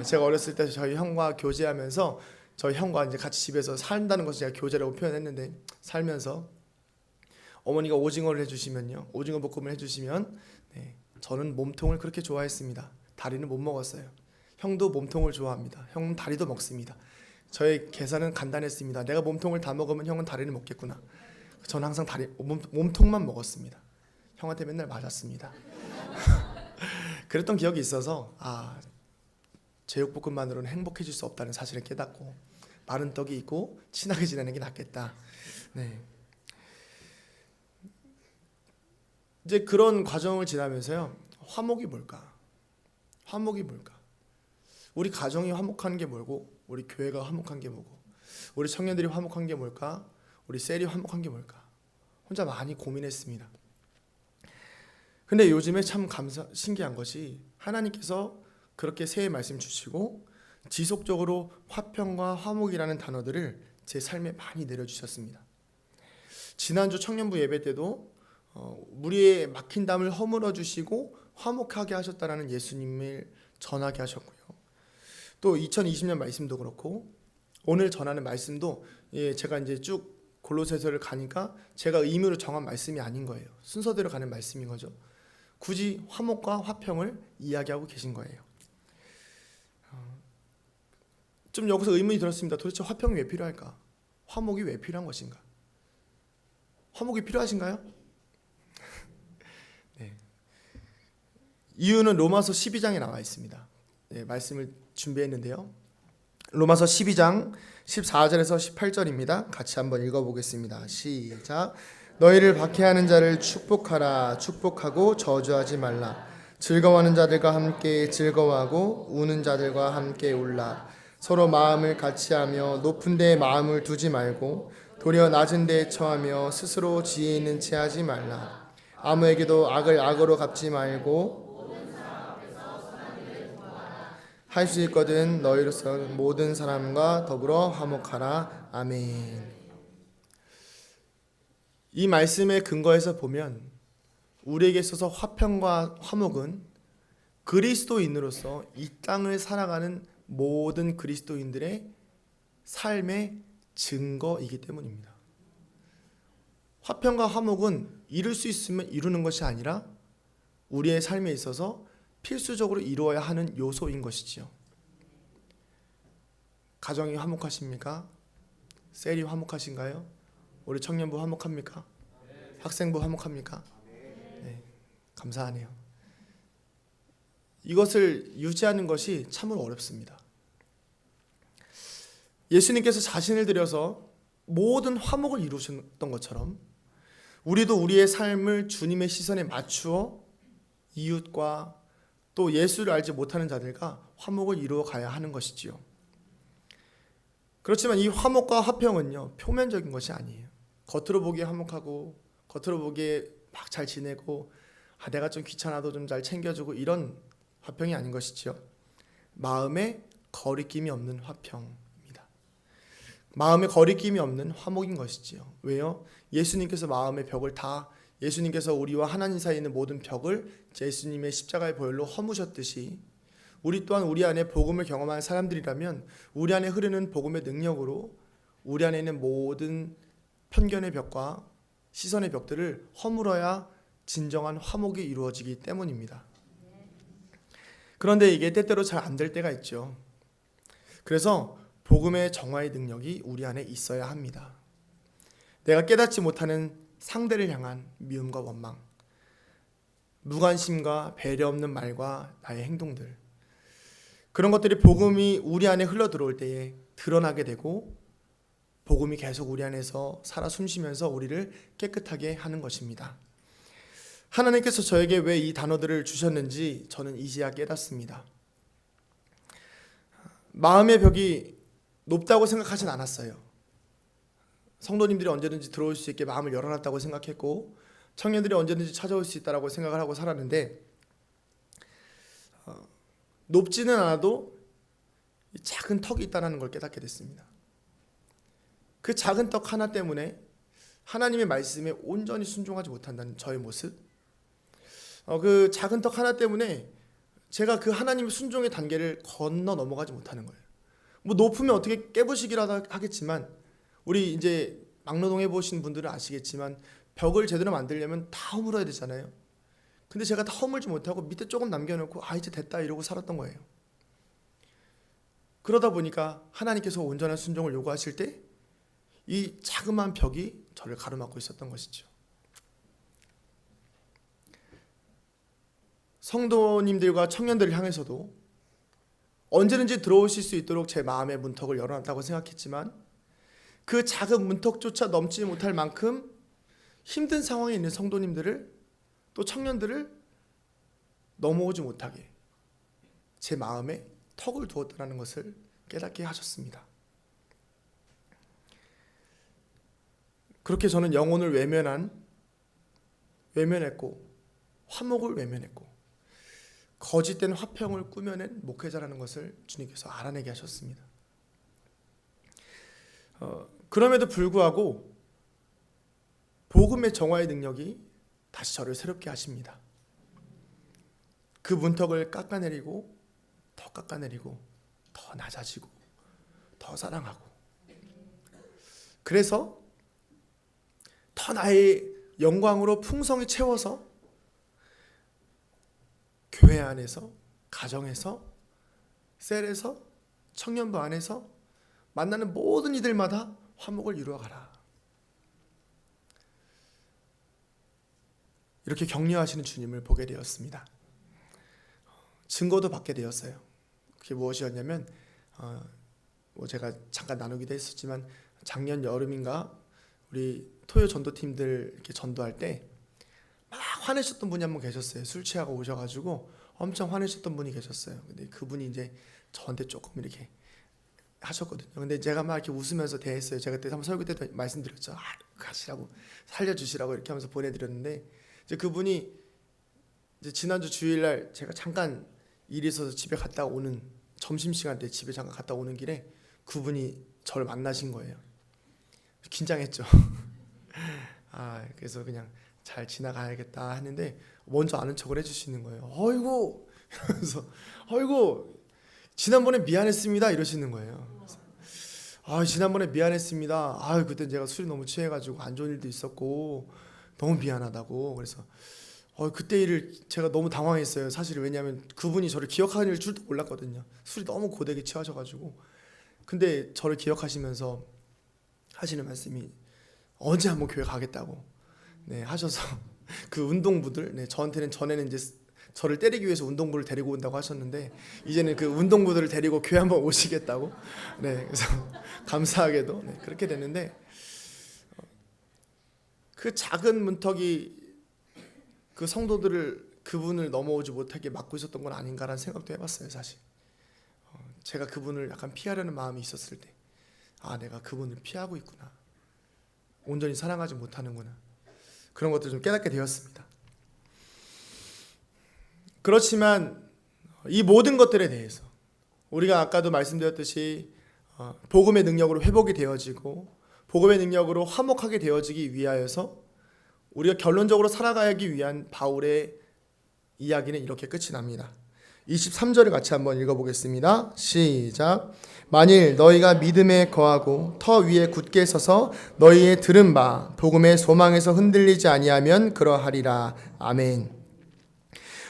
제가 어렸을 때 저희 형과 교제하면서, 저희 형과 이제 같이 집에서 산다는 것을 제가 교제라고 표현했는데, 살면서 어머니가 오징어를 해주시면요, 오징어 볶음을 해주시면 저는 몸통을 그렇게 좋아했습니다. 다리는 못 먹었어요. 형도 몸통을 좋아합니다. 형은 다리도 먹습니다. 저의 계산은 간단했습니다. 내가 몸통을 다 먹으면 형은 다리를 먹겠구나. 저는 항상 몸통만 먹었습니다. 형한테 맨날 맞았습니다. 그랬던 기억이 있어서 제육볶음만으로는 행복해질 수 없다는 사실을 깨닫고, 마른 떡이 있고 친하게 지내는 게 낫겠다. 이제 그런 과정을 지나면서요, 화목이 뭘까? 화목이 뭘까? 우리 가정이 화목한 게 뭐고, 우리 교회가 화목한 게 뭐고, 우리 청년들이 화목한 게 뭘까? 우리 셀이 화목한 게 뭘까? 혼자 많이 고민했습니다. 근데 요즘에 참 신기한 것이, 하나님께서 그렇게 새해 말씀 주시고 지속적으로 화평과 화목이라는 단어들을 제 삶에 많이 내려주셨습니다. 지난주 청년부 예배 때도 우리의 막힌 담을 허물어 주시고 화목하게 하셨다라는 예수님을 전하게 하셨고요. 또 2020년 말씀도 그렇고, 오늘 전하는 말씀도 제가 이제 쭉 골로새서를 가니까 제가 의미로 정한 말씀이 아닌 거예요. 순서대로 가는 말씀인 거죠. 굳이 화목과 화평을 이야기하고 계신 거예요. 좀 여기서 의문이 들었습니다. 도대체 화평이 왜 필요할까? 화목이 왜 필요한 것인가? 화목이 필요하신가요? 이유는 로마서 12장에 나와 있습니다. 말씀을 준비했는데요. 로마서 12장 14절에서 18절입니다. 같이 한번 읽어보겠습니다. 시작. 너희를 박해하는 자를 축복하라. 축복하고 저주하지 말라. 즐거워하는 자들과 함께 즐거워하고 우는 자들과 함께 울라. 서로 마음을 같이하며 높은 데에 마음을 두지 말고 도리어 낮은 데에 처하며 스스로 지혜 있는 채 하지 말라. 아무에게도 악을 악으로 갚지 말고 할 수 있거든 너희로서 모든 사람과 더불어 화목하라. 아멘. 이 말씀의 근거에서 보면 우리에게 있어서 화평과 화목은 그리스도인으로서 이 땅을 살아가는 모든 그리스도인들의 삶의 증거이기 때문입니다. 화평과 화목은 이룰 수 있으면 이루는 것이 아니라 우리의 삶에 있어서 필수적으로 이루어야 하는 요소인 것이지요. 가정이 화목하십니까? 셀이 화목하신가요? 우리 청년부 화목합니까? 학생부 화목합니까? 네, 감사하네요. 이것을 유지하는 것이 참으로 어렵습니다. 예수님께서 자신을 들여서 모든 화목을 이루셨던 것처럼 우리도 우리의 삶을 주님의 시선에 맞추어 이웃과 또 예수를 알지 못하는 자들과 화목을 이루어 가야 하는 것이지요. 그렇지만 이 화목과 화평은요, 표면적인 것이 아니에요. 겉으로 보기에 화목하고 겉으로 보기에 막 잘 지내고 내가 좀 귀찮아도 좀 잘 챙겨주고 이런 화평이 아닌 것이지요. 마음에 거리낌이 없는 화평입니다. 마음에 거리낌이 없는 화목인 것이지요. 왜요? 예수님께서 마음의 벽을 다, 예수님께서 우리와 하나님 사이에 있는 모든 벽을 예수님의 십자가의 보혈로 허무셨듯이 우리 또한 우리 안에 복음을 경험한 사람들이라면 우리 안에 흐르는 복음의 능력으로 우리 안에 있는 모든 편견의 벽과 시선의 벽들을 허물어야 진정한 화목이 이루어지기 때문입니다. 그런데 이게 때때로 잘 안 될 때가 있죠. 그래서 복음의 정화의 능력이 우리 안에 있어야 합니다. 내가 깨닫지 못하는 상대를 향한 미움과 원망, 무관심과 배려 없는 말과 나의 행동들, 그런 것들이 복음이 우리 안에 흘러 들어올 때에 드러나게 되고 복음이 계속 우리 안에서 살아 숨쉬면서 우리를 깨끗하게 하는 것입니다. 하나님께서 저에게 왜 이 단어들을 주셨는지 저는 이제야 깨닫습니다. 마음의 벽이 높다고 생각하진 않았어요. 성도님들이 언제든지 들어올 수 있게 마음을 열어놨다고 생각했고 청년들이 언제든지 찾아올 수 있다고 생각을 하고 살았는데 높지는 않아도 작은 턱이 있다는 걸 깨닫게 됐습니다. 그 작은 턱 하나 때문에 하나님의 말씀에 온전히 순종하지 못한다는 저의 모습, 그 작은 턱 하나 때문에 제가 그 하나님의 순종의 단계를 건너 넘어가지 못하는 거예요. 뭐 높으면 어떻게 깨부시기라도 하겠지만 우리 이제 막노동 해보신 분들은 아시겠지만 벽을 제대로 만들려면 다 허물어야 되잖아요. 근데 제가 다 허물지 못하고 밑에 조금 남겨놓고 이제 됐다 이러고 살았던 거예요. 그러다 보니까 하나님께서 온전한 순종을 요구하실 때 이 자그마한 벽이 저를 가로막고 있었던 것이죠. 성도님들과 청년들을 향해서도 언제든지 들어오실 수 있도록 제 마음의 문턱을 열어놨다고 생각했지만 그 작은 문턱조차 넘지 못할 만큼 힘든 상황에 있는 성도님들을 또 청년들을 넘어오지 못하게 제 마음에 턱을 두었다는 것을 깨닫게 하셨습니다. 그렇게 저는 영혼을 외면했고 화목을 외면했고 거짓된 화평을 꾸며낸 목회자라는 것을 주님께서 알아내게 하셨습니다. 그럼에도 불구하고 복음의 정화의 능력이 다시 저를 새롭게 하십니다. 그 문턱을 깎아내리고 더 깎아내리고 더 낮아지고 더 사랑하고 그래서 더 나의 영광으로 풍성히 채워서 교회 안에서, 가정에서, 셀에서, 청년부 안에서 만나는 모든 이들마다 화목을 이루어가라. 이렇게 격려하시는 주님을 보게 되었습니다. 증거도 받게 되었어요. 그게 무엇이었냐면 제가 잠깐 나누기도 했었지만 작년 여름인가 우리 토요 전도팀들 이렇게 전도할 때 막 화내셨던 분이 한 분 계셨어요. 술 취하고 오셔가지고 엄청 화내셨던 분이 계셨어요. 근데 그분이 이제 저한테 조금 이렇게 하셨거든요. 근데 제가 막 이렇게 웃으면서 대했어요. 제가 그때 한번 설교 때도 말씀드렸죠. 가시라고 살려주시라고 이렇게 하면서 보내드렸는데 이제 그분이 이제 지난주 주일날 제가 잠깐 일이 있어서 집에 갔다 오는 점심시간 때 집에 잠깐 갔다 오는 길에 그분이 저를 만나신 거예요. 긴장했죠. 그래서 그냥 잘 지나가야겠다 하는데 먼저 아는 척을 해주시는 거예요. 어이구 이러면서 어이구 지난번에 미안했습니다 이러시는 거예요. 지난번에 미안했습니다. 그때 제가 술이 너무 취해가지고 안 좋은 일도 있었고 너무 미안하다고. 그래서 그때 일을 제가 너무 당황했어요. 사실 왜냐하면 그분이 저를 기억하는 줄도 몰랐거든요. 술이 너무 고되게 취하셔가지고. 근데 저를 기억하시면서 하시는 말씀이 언제 한번 교회 가겠다고 하셔서 그 운동부들 저한테는 전에는 이제 저를 때리기 위해서 운동부를 데리고 온다고 하셨는데 이제는 그 운동부들을 데리고 교회 한번 오시겠다고 그래서 감사하게도 그렇게 됐는데 그 작은 문턱이 그 성도들을 그분을 넘어오지 못하게 막고 있었던 건 아닌가라는 생각도 해봤어요. 사실 제가 그분을 약간 피하려는 마음이 있었을 때 아, 내가 그분을 피하고 있구나. 온전히 사랑하지 못하는구나. 그런 것들을 좀 깨닫게 되었습니다. 그렇지만 이 모든 것들에 대해서 우리가 아까도 말씀드렸듯이 복음의 능력으로 회복이 되어지고 복음의 능력으로 화목하게 되어지기 위하여서 우리가 결론적으로 살아가기 위한 바울의 이야기는 이렇게 끝이 납니다. 23절을 같이 한번 읽어보겠습니다. 시작. 만일 너희가 믿음에 거하고 터 위에 굳게 서서 너희의 들은 바 복음의 소망에서 흔들리지 아니하면 그러하리라. 아멘.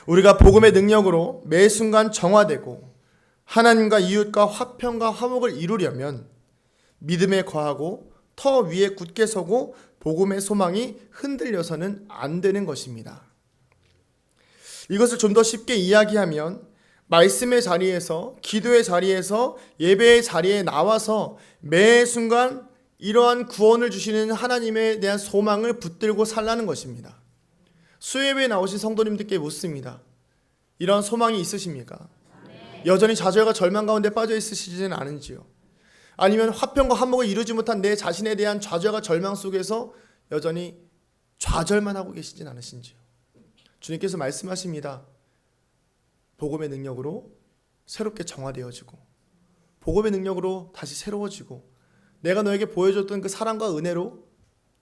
우리가 복음의 능력으로 매 순간 정화되고 하나님과 이웃과 화평과 화목을 이루려면 믿음에 거하고 터 위에 굳게 서고 복음의 소망이 흔들려서는 안 되는 것입니다. 이것을 좀 더 쉽게 이야기하면 말씀의 자리에서, 기도의 자리에서, 예배의 자리에 나와서 매 순간 이러한 구원을 주시는 하나님에 대한 소망을 붙들고 살라는 것입니다. 수예배에 나오신 성도님들께 묻습니다. 이러한 소망이 있으십니까? 여전히 좌절과 절망 가운데 빠져 있으시지는 않은지요? 아니면 화평과 화목을 이루지 못한 내 자신에 대한 좌절과 절망 속에서 여전히 좌절만 하고 계시진 않으신지요? 주님께서 말씀하십니다. 복음의 능력으로 새롭게 정화되어지고 복음의 능력으로 다시 새로워지고 내가 너에게 보여줬던 그 사랑과 은혜로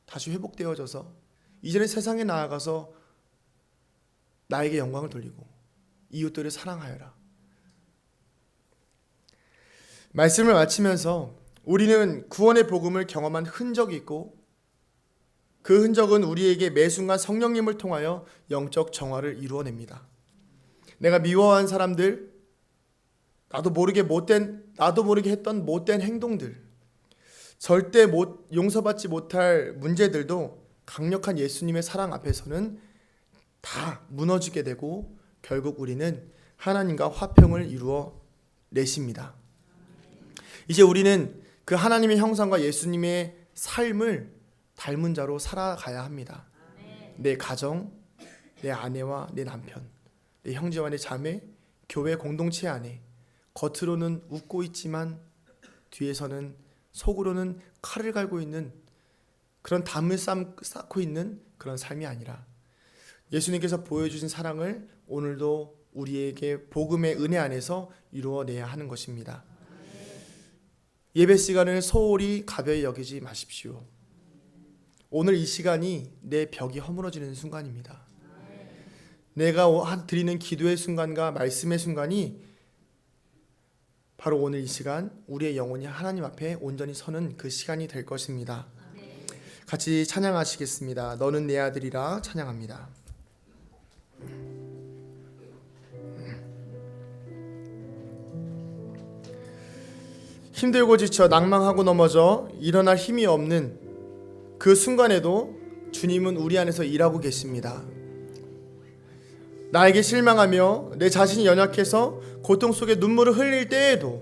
다시 회복되어져서 이제는 세상에 나아가서 나에게 영광을 돌리고 이웃들을 사랑하여라. 말씀을 마치면서 우리는 구원의 복음을 경험한 흔적이 있고 그 흔적은 우리에게 매 순간 성령님을 통하여 영적 정화를 이루어냅니다. 내가 미워한 사람들, 나도 모르게 했던 못된 행동들, 절대 용서받지 못할 문제들도 강력한 예수님의 사랑 앞에서는 다 무너지게 되고 결국 우리는 하나님과 화평을 이루어 내십니다. 이제 우리는 그 하나님의 형상과 예수님의 삶을 닮은 자로 살아가야 합니다. 내 가정, 내 아내와 내 남편, 내 형제와 내 자매, 교회 공동체 안에 겉으로는 웃고 있지만 뒤에서는 속으로는 칼을 갈고 있는 그런 담을 쌓고 있는 그런 삶이 아니라 예수님께서 보여주신 사랑을 오늘도 우리에게 복음의 은혜 안에서 이루어내야 하는 것입니다. 예배 시간을 소홀히 가벼이 여기지 마십시오. 오늘 이 시간이 내 벽이 허물어지는 순간입니다. 내가 드리는 기도의 순간과 말씀의 순간이 바로 오늘 이 시간 우리의 영혼이 하나님 앞에 온전히 서는 그 시간이 될 것입니다. 같이 찬양하시겠습니다. 너는 내 아들이라 찬양합니다. 힘들고 지쳐 낭망하고 넘어져 일어날 힘이 없는 그 순간에도 주님은 우리 안에서 일하고 계십니다. 나에게 실망하며 내 자신이 연약해서 고통 속에 눈물을 흘릴 때에도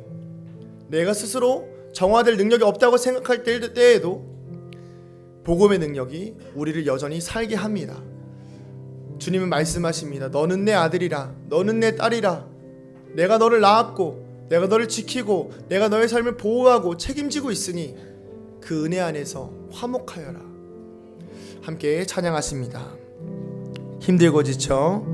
내가 스스로 정화될 능력이 없다고 생각할 때에도 복음의 능력이 우리를 여전히 살게 합니다. 주님은 말씀하십니다. 너는 내 아들이라, 너는 내 딸이라. 내가 너를 낳았고 내가 너를 지키고 내가 너의 삶을 보호하고 책임지고 있으니 그 은혜 안에서 화목하여라. 함께 찬양하십니다. 힘들고 지쳐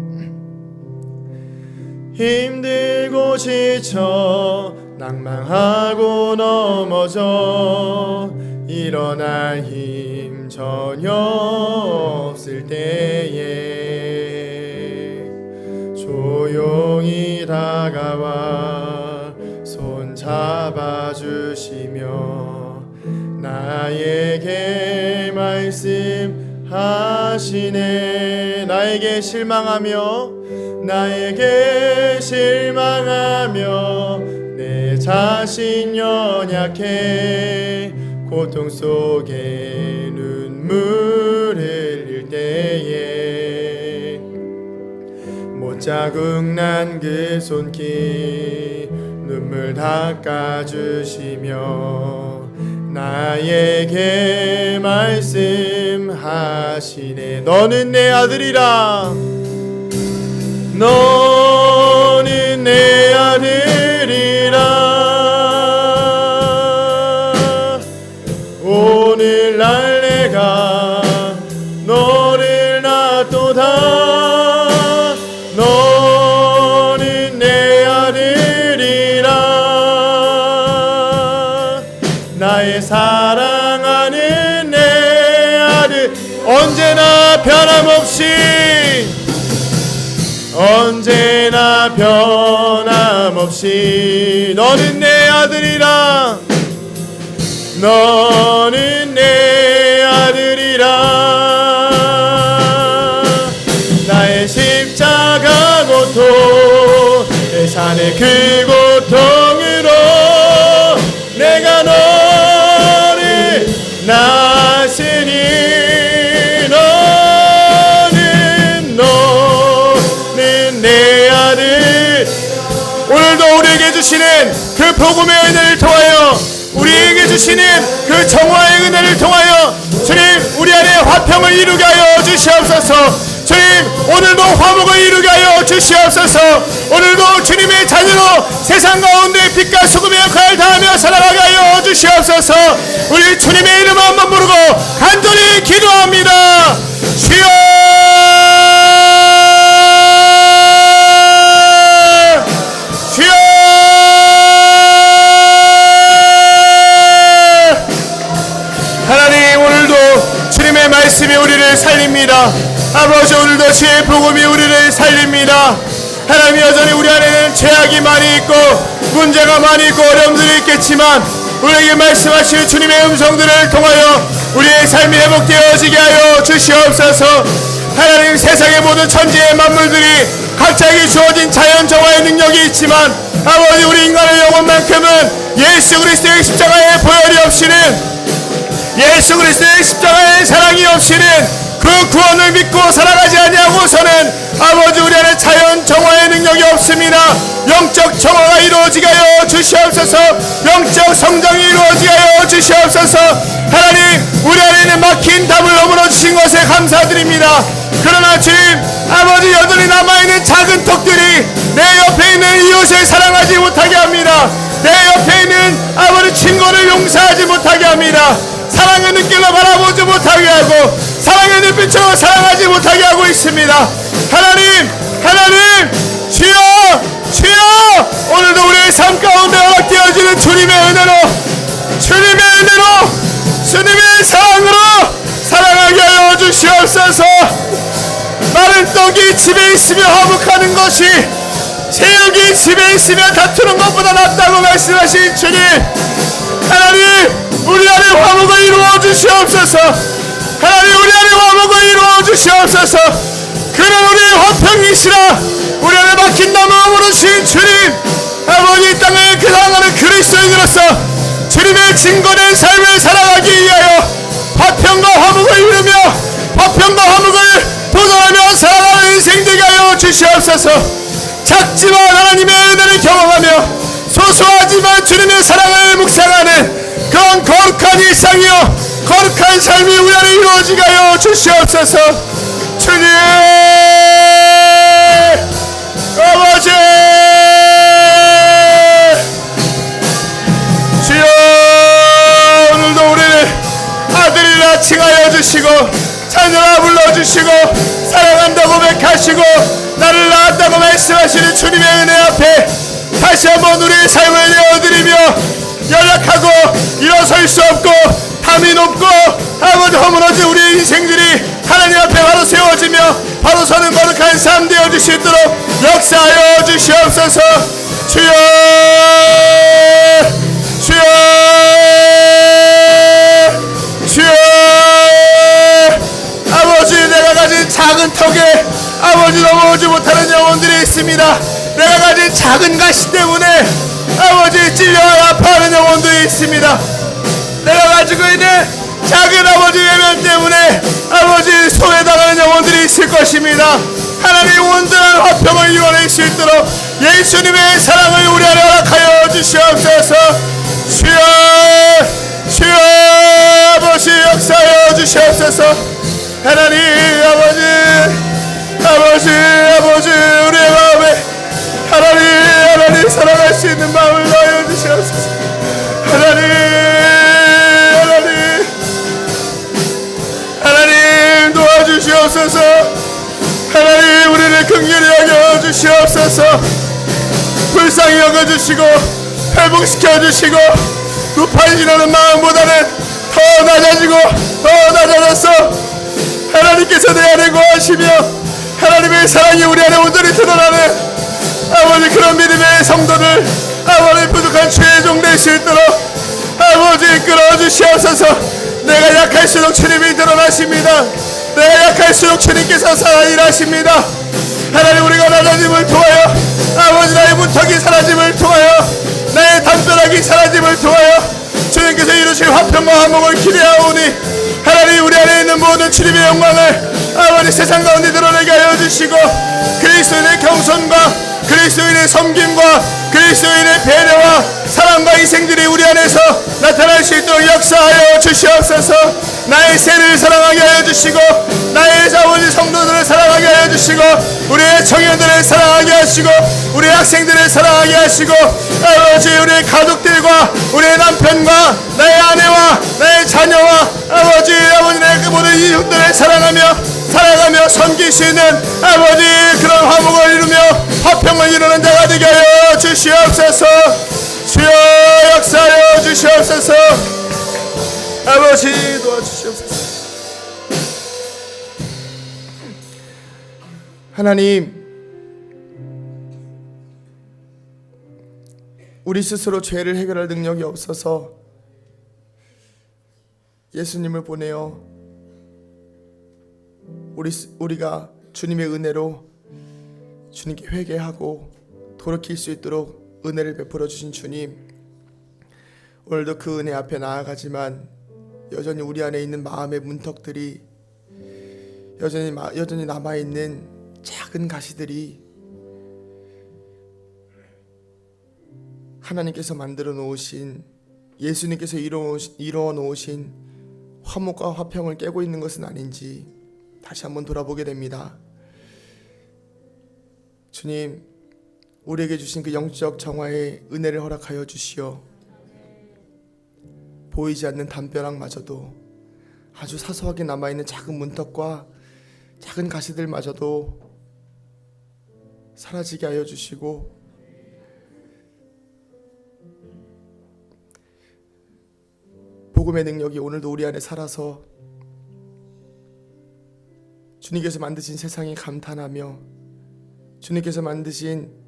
낭망하고 넘어져 일어날 힘 전혀 없을 때에 조용히 다가와 손 잡아주시며 나에게 말씀하시네. 나에게 실망하며 내 자신 연약해 고통 속에 눈물 흘릴 때에 못자국 난 그 손길 눈물 닦아주시며 나에게 말씀하시네. 너는 내 아들이라. 너는 내 아들이라. 나의 사랑하는 내 아들 언제나 변함없이 너는 내 아들이라 너는 내 아들이라 나의 십자가 고통 내 산의 그 고통으로 내가 너를 낳았으니 너는 내 아들 오늘도 우리에게 주시는 그 복음의 은혜를 통하여 우리에게 주시는 그 정화의 은혜를 통하여 주님 우리 안에 화평을 이루게 하여 주시옵소서. 주님 오늘도 화목을 이루게 하여 주시옵소서. 오늘도 주님의 자녀로 세상 가운데 빛과 소금의 역할을 다하며 살아가게 하여 주시옵소서. 우리 주님의 이름 한번 부르고 간절히 기도합니다. 주여 주여 하나님 오늘도 주님의 말씀이 우리를 살립니다. 아버지 오늘도 주의 복음이 우리를 살립니다. 하나님 여전히 우리 안에는 죄악이 많이 있고 문제가 많이 있고 어려움들이 있겠지만 우리에게 말씀하실 주님의 음성들을 통하여 우리의 삶이 회복되어지게 하여 주시옵소서. 하나님 세상의 모든 천지의 만물들이 각자에게 주어진 자연 정화의 능력이 있지만 아버지 우리 인간의 영혼만큼은 예수 그리스도의 십자가의 보혈이 없이는 예수 그리스도의 십자가의 사랑이 없이는 그 구원을 믿고 살아가지 아니하고서는 아버지 우리 안에 자연 정화의 능력이 없습니다. 영적 정화가 이루어지게 하여 주시옵소서. 영적 성장이 이루어지게 하여 주시옵소서. 하나님 우리 안에 있는 막힌 담을 허물어 주신 것에 감사드립니다. 그러나 주님 아버지 여전히 남아있는 작은 턱들이 내 옆에 있는 이웃을 사랑하지 못하게 합니다. 내 옆에 있는 아버지 친구를 용서하지 못하게 합니다. 사랑의 눈길로 바라보지 못하게 하고 사랑의 눈빛으로 사랑하지 못하게 하고 있습니다. 하나님 주여 오늘도 우리의 삶 가운데 허락되어지는 주님의 은혜로 주님의 사랑으로 살아가게 하여 주시옵소서. 마른 떡이 집에 있으며 화목하는 것이 새우기 집에 있으며 다투는 것보다 낫다고 말씀하신 주님 하나님 우리 안에 화목을 이루어 주시옵소서. 하나님 우리 안에 화목을 이루어 주시옵소서. 그는 우리의 화평이시라. 우리 안에 막힌 담을 허물으신 주님 아버지 이 땅에 그 사랑하는 그리스도인으로서 주님의 증거된 삶을 살아가기 위하여 화평과 화목을 이루며 화평과 화목을 도전하며 살아가는 인생 되게 하여 주시옵소서. 작지만 하나님의 은혜를 경험하며 소소하지만 주님의 사랑을 묵상하는 그런 거룩한 일상이요 거룩한 삶이 우리 안에 이루어지게 하여 주시옵소서. 주님 아버지 주여 오늘도 우리를 아들이라 칭하여 주시고 자녀라 불러주시고 사랑한다고 고백하시고 나를 낳았다고 말씀하시는 주님의 은혜 앞에 다시 한번 우리의 삶을 내어드리며 연약하고 일어설 수 없고 담이 높고 아버지 허물어진 우리의 인생들이 하나님 앞에 바로 세워지며 바로 서는 거룩한 삶 되어줄 수 있도록 역사하여 주시옵소서. 주여 아버지 내가 가진 작은 턱에 아버지 넘어오지 못하는 영혼들이 있습니다. 내가 가진 작은 가시 때문에 아버지 찔려와 아파하는 영혼들이 있습니다. 내가 가지고 있는 작은 아버지 외면 때문에 아버지 소외당하는 영혼들이 있을 것입니다. 하나님 온전한 화평을 이뤄낼 수 있도록 예수님의 사랑을 우리 안에 허락하여 주시옵소서. 주여 아버지 역사하여 주시옵소서. 하나님 아버지 우리의 마음에 하나님 살아갈 수 있는 마음을 넣어 주시옵소서. 하나님 도와주시옵소서. 하나님 우리를 긍휼히 여겨 주시옵소서. 불쌍히 여겨 주시고 회복시켜 주시고 높아지려는 마음보다는 더 낮아지고 더 낮아져서 하나님께서 내 안에 거하시며 하나님의 사랑이 우리 안에 온전히 드러나는 아버지 그런 믿음의 성도들 아버지 부족한 죄의 종 될 수 있도록 아버지 끌어주시옵소서. 내가 약할수록 주님이 드러나십니다. 내가 약할수록 주님께서 살아 일하십니다. 하나님 우리가 낮아짐을 통하여 아버지 나의 문턱이 사라짐을 통하여 나의 담벼락이 사라짐을 통하여 주님께서 이루실 화평과 화목을 기대하오니 하나님 우리 안에 있는 모든 주님의 영광을 아버지 세상 가운데 드러내게 하여 주시고 그리스도인의 겸손과 그리스도인의 섬김과 그리스도인의 배려와 사랑과 희생들이 우리 안에서 나타날 수 있도록 역사하여 주시옵소서. 나의 세를 사랑하게 하여 주시고 나의 아버지 성도들을 사랑하게 하여 주시고 우리의 청년들을 사랑하게 하시고 우리의 학생들을 사랑하게 하시고 아버지 우리의 가족들과 우리의 남편과 나의 아내와 나의 자녀와 아버지 나의 그 모든 이웃들을 사랑하며 섬길 수 있는 아버지 그런 화목을 이루며 화평을 이루는 자가 되게 하여 주시옵소서. 주여 역사하여 주시옵소서. 아버지 도와주시옵소서. 하나님 우리 스스로 죄를 해결할 능력이 없어서 예수님을 보내어 우리가 주님의 은혜로 주님께 회개하고 돌이킬 수 있도록 은혜를 베풀어 주신 주님, 오늘도 그 은혜 앞에 나아가지만 여전히 우리 안에 있는 마음의 문턱들이 여전히 남아있는 작은 가시들이 하나님께서 만들어 놓으신 예수님께서 이루어 놓으신 화목과 화평을 깨고 있는 것은 아닌지 다시 한번 돌아보게 됩니다. 주님, 우리에게 주신 그 영적 정화의 은혜를 허락하여 주시어 보이지 않는 담벼락마저도 아주 사소하게 남아있는 작은 문턱과 작은 가시들마저도 사라지게 하여 주시고 복음의 능력이 오늘도 우리 안에 살아서 주님께서 만드신 세상에 감탄하며 주님께서 만드신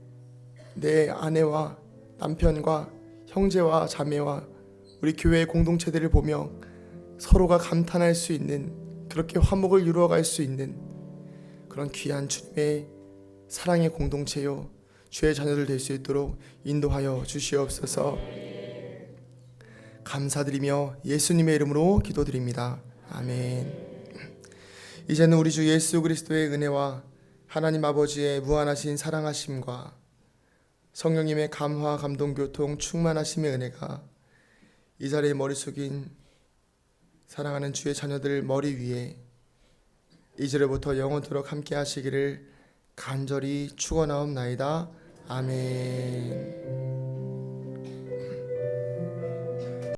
내 아내와 남편과 형제와 자매와 우리 교회의 공동체들을 보며 서로가 감탄할 수 있는 그렇게 화목을 이루어갈 수 있는 그런 귀한 주님의 사랑의 공동체요 주의 자녀들 될 수 있도록 인도하여 주시옵소서. 감사드리며 예수님의 이름으로 기도드립니다. 아멘. 이제는 우리 주 예수 그리스도의 은혜와 하나님 아버지의 무한하신 사랑하심과 성령님의 감화 감동 교통 충만하심의 은혜가 이 자리에 머리 숙인 사랑하는 주의 자녀들 머리 위에 이제로부터 영원토록 함께 하시기를 간절히 축원하옵나이다. 아멘.